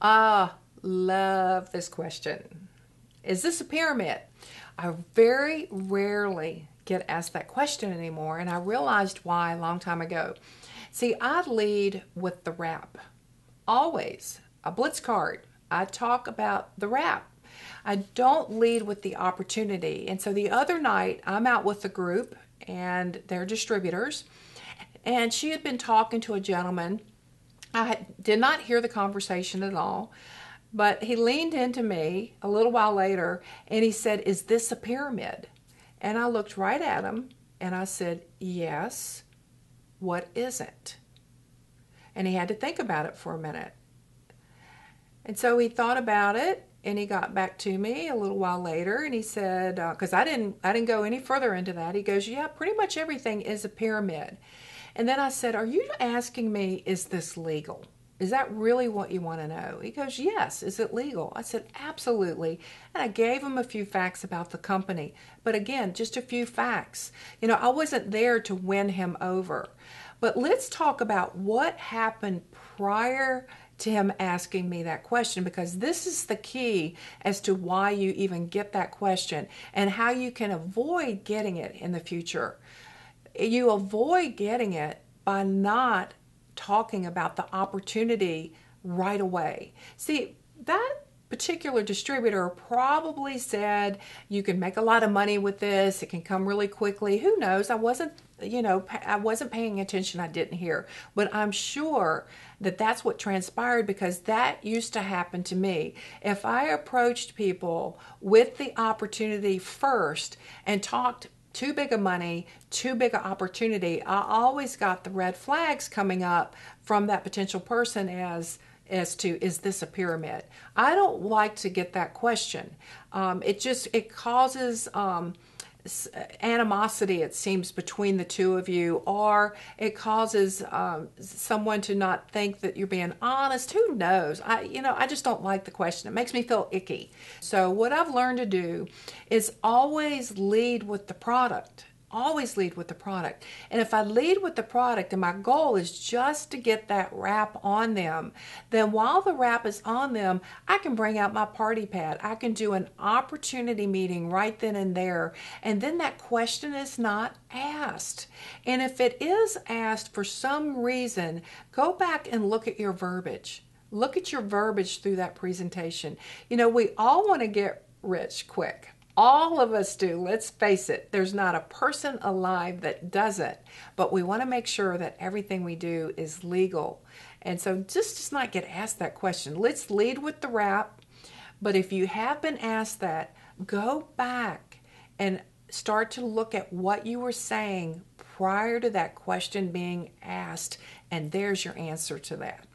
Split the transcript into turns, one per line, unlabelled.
Ah, love this question. Is this a pyramid? I very rarely get asked that question anymore, and I realized why a long time ago. See, I lead with the wrap. Always. A blitz card. I talk about the wrap. I don't lead with the opportunity. And so the other night, I'm out with the group and their distributors, and she had been talking to a gentleman. I did not hear the conversation at all, but he leaned into me a little while later and he said, "Is this a pyramid?" And I looked right at him and I said, "Yes, what is it?" And he had to think about it for a minute. And so he thought about it and he got back to me a little while later and he said, because I didn't go any further into that. He goes, "Yeah, pretty much everything is a pyramid." And then I said, "Are you asking me, is this legal? Is that really what you want to know?" He goes, "Yes, is it legal?" I said, "Absolutely." And I gave him a few facts about the company. But again, just a few facts. I wasn't there to win him over. But let's talk about what happened prior to him asking me that question, because this is the key as to why you even get that question and how you can avoid getting it in the future. You avoid getting it by not talking about the opportunity right away. See, that particular distributor probably said you can make a lot of money with this, it can come really quickly. Who knows? I wasn't paying attention, I didn't hear, but I'm sure that that's what transpired, because that used to happen to me. If I approached people with the opportunity first and talked too big of money, too big of opportunity, I always got the red flags coming up from that potential person as to, is this a pyramid? I don't like to get that question. It causes animosity, it seems, between the two of you, or it causes someone to not think that you're being honest. Who knows? I just don't like the question. It makes me feel icky. So what I've learned to do is always lead with the product. Always lead with the product. And if I lead with the product and my goal is just to get that wrap on them, then while the wrap is on them, I can bring out my party pad. I can do an opportunity meeting right then and there. And then that question is not asked. And if it is asked for some reason, go back and look at your verbiage. Look at your verbiage through that presentation. We all want to get rich quick. All of us do. Let's face it. There's not a person alive that doesn't. But we want to make sure that everything we do is legal. And so just not get asked that question. Let's lead with the wrap. But if you have been asked that, go back and start to look at what you were saying prior to that question being asked. And there's your answer to that.